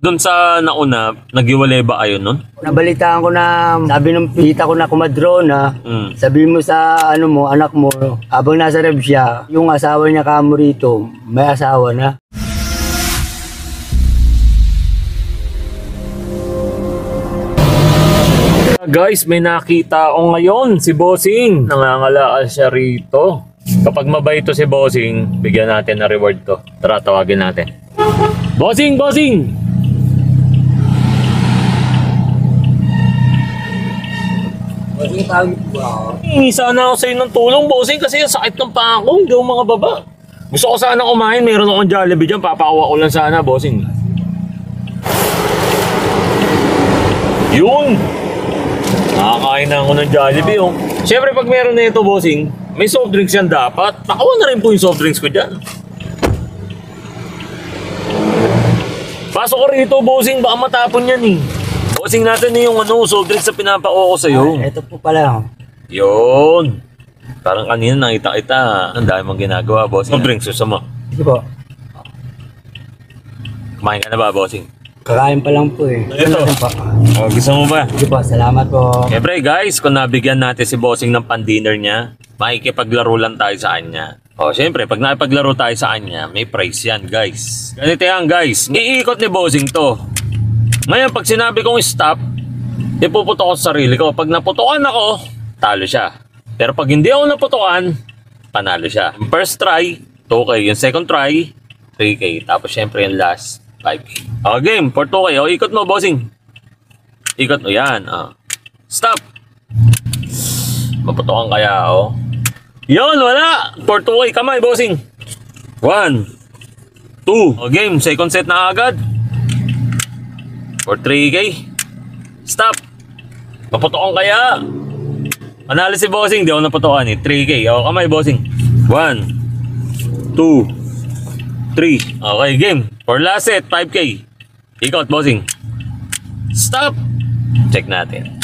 Doon sa nauna, naghiwalay ba kayo nun? Nabalitaan ko na, sabi ng pita ko na kumadrona, sabi mo sa ano mo, anak mo, habang nasa ref siya, yung asawa niya kamo rito, may asawa na. Guys, may nakita ako ngayon, si Bossing. Nangangalaan siya rito. Kapag mabait to si Bossing, bigyan natin na reward to. Tara, tawagin natin. Bossing! Bossing! Hingi sana ako sa'yo ng tulong, Bossing, kasi yung sakit ng paa ko, hindi ako mga baba. Gusto ko sana kumain, meron akong Jollibee dyan, papakuha ko lang sana, Bossing. Yun! Nakakain na ako ng Jollibee, oh. Siyempre, pag meron na ito, Bossing, may soft drinks yan dapat. Nakawa na rin po yung soft drinks ko dyan. Pasok ko rito, Bossing, baka matapon yan, eh. Bossing, natin na yung soft drinks na pinapako ko sa'yo. Ito po pala. Yun. Parang kanina nakita kita. Ang dami mong ginagawa, Bossing. Soft drinks, gusto mo? Sige po. Kumain ka na ba, Bossing? Kakain pa lang po eh. Ito. Oh, gusto mo ba? Sige po, salamat po. Siyempre guys, kung nabigyan natin si Bossing ng pan-dinner niya, makikipaglaro lang tayo sa kanya. O siyempre, pag nakipaglaro tayo sa kanya, may prize yan guys. Ganito yan guys, iikot ni Bossing to. Ngayon, pag sinabi kong stop, ipuputok ko sa sarili ko. Pag naputokan ako, talo siya. Pero pag hindi ako naputokan, panalo siya. Yung first try, 2K. Yung second try, 3K. Tapos siyempre yung last, 5K. O game, for 2K. O ikot mo, Bossing. Ikot mo, yan. Stop. Maputokan kaya, o. Yun, wala. For 2K, kamay, Bossing. 1, 2. O game, second set na agad. For 3K. Stop. Maputokan kaya. Panalo si Bossing, di ako naputokan eh. 3K. O, kamay, Bossing. 1, 2, 3. Okay, game. For last set, 5K. Ikot, Bossing. Stop. Check natin.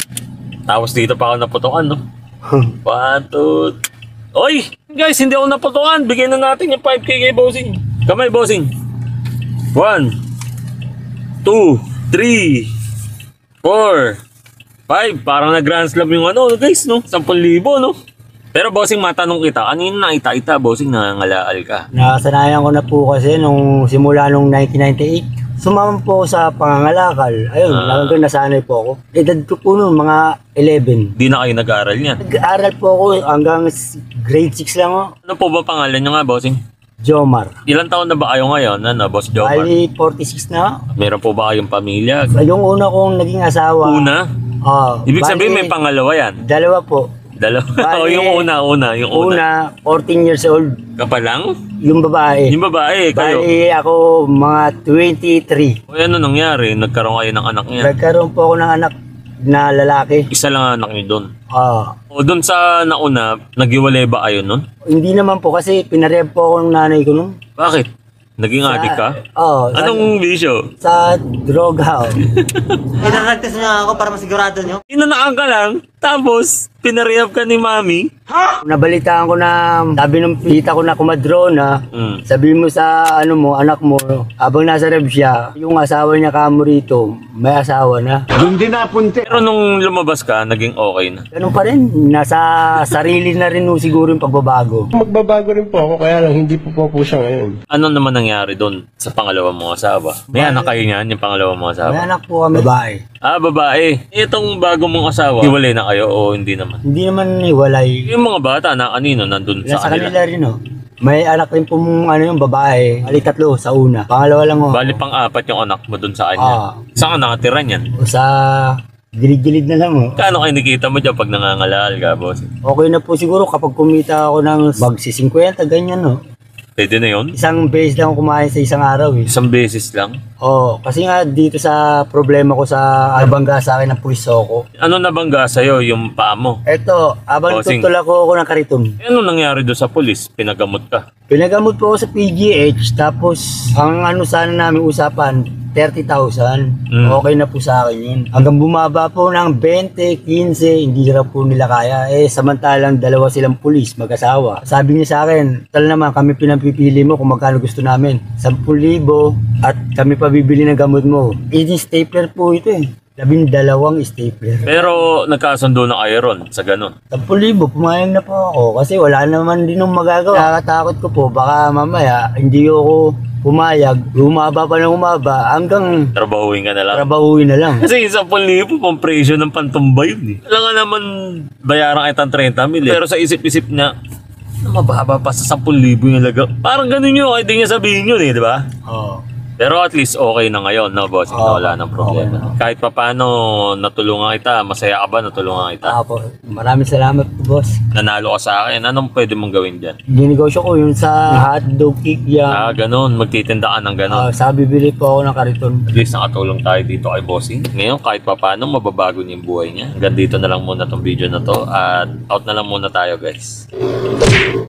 Tapos dito pa ako naputokan, no? 1, 2. Oy! Guys, hindi ako naputokan. Bigyan na natin yung 5K kay Bossing. Kamay, Bossing. 1, 2, 3, 4, 5. Parang nag-grand slam yung guys, no? 10,000, no? Pero Bossing, matanong kita, kanina nakita-kita, Bossing, nangangalaal ka. Nakasanayan ko na po kasi nung simula nung 1998. Sumama po sa pangangalakal. Ayun, hanggang nasanay po ako. Edad ko po noon, mga 11. Di na kayo nag-aaral niyan. Nag-aaral po ako hanggang grade 6 lang ako. Ano po ba pangalan nyo nga, Bossing? Jomar. Ilang taon na ba kayo ngayon, Boss Jomar? Bali, 46 na. Meron po ba kayong pamilya? Yung una kong naging asawa. Una? Ibig bali, sabihin may pangalawa yan? Dalawa po. Dalawa? O Bali, yung una. Una, 14 years old. Ka pa lang? Yung babae. Yung babae, kayo? Bali, ako mga 23. O ano nangyari? Nagkaroon kayo ng anak niya? Nagkaroon po ako ng anak na lalaki. Isa lang ang anak niyo doon? O doon sa nauna, naghiwalay ba kayo nun? Hindi naman po kasi pinarehab po ako ng nanay ko nun. Bakit? Naging adik ka? Oo. Anong bisyo? Sa droga. Pinaragtas niya ako para masigurado niyo. Inanaan ka lang, tapos pinarehab ka ni Mami? Nabalitaan ko na, sabi ng pita ko na kumadrona, sabi mo sa ano mo, anak mo, habang nasa ref siya, yung asawa niya kamo rito, may asawa na. Pero nung lumabas ka, naging okay na. Ganun pa rin, nasa sarili na rin siguro yung pagbabago. Magbabago rin po ako, kaya lang hindi po siya ngayon. Ano naman nangyari doon sa pangalawa mong asawa? May anak kayo niyan, yung pangalawa mong asawa? May anak po kami, babae. Babae. Itong bago mong asawa, hiwalay na kayo o hindi naman? Hindi naman iwalay. Yung mga bata na kanino nandun Sa sa kanila? kanila rin, oh. May anak rin po yung babae. Bali 3 sa una. Pangalawa lang, oh. Bali pang-apat yung anak mo dun sa kanya. Saan ka nakatira niyan? O sa gilid-gilid na lang, oh. Kano kayo nakita mo dyan pag nangangalaal ka, boss? Okay na po siguro kapag kumita ako ng magsi 50, ganyan, no. Pwede na yun? Isang beses lang ako kumain sa isang araw, eh. Isang beses lang? Oo, kasi nga dito sa problema ko sa nabangga sa akin ng puliso ko. Ano nabangga sa'yo, yung paa mo? Eto, abang Bossing. tutulak ko ng kariton. Ano nangyari doon sa pulis? Pinagamot ka? Pinagamot po ako sa PGH, tapos ang ano sana namin usapan, 30,000. Mm. Okay na po sa akin yun. Hanggang bumaba po ng 20, 15, hindi na po nila kaya. Samantalang dalawa silang pulis, mag-asawa. Sabi niya sa akin, tal naman kami pinapipili mo kung magkano gusto namin. 10,000 at kami pa bibili ng gamot mo. Stapler po ito 12 stapler. Pero nagkasundo na kayo ron sa ganun. 10,000, pumayag na po ako kasi wala naman din nung magagawa. Nakakatakot ko po, baka mamaya hindi ako pumayag, humaba pa ng humaba hanggang Trabahuin ka na lang. trabahuin na lang. Kasi 10,000 pang presyo ng pantumbay yun eh. Alam nga naman bayaran kitang 30 mil eh. Pero sa isip-isip niya, mababa pa sa 10,000 yung laga. Parang ganun yun, kahit di niya sabihin yun eh, di ba? Oo. Pero at least okay na ngayon, no, boss? Wala nang problema. Kahit pa paano, natulungan kita. Masaya ka ba natulungan kita? Po. Maraming salamat po, boss. Nanalo ka sa akin. Anong pwede mong gawin dyan? Ginegosyo ko yun sa hotdog kick yan. Ganun. Magtitinda ka ng ganun. Sabi bili po ako ng kariton. At least nakatulong tayo dito kay Bossing. Ngayon, kahit pa paano, mababago niya yung buhay niya. Hanggang dito na lang muna tong video na to. At out na lang muna tayo, guys.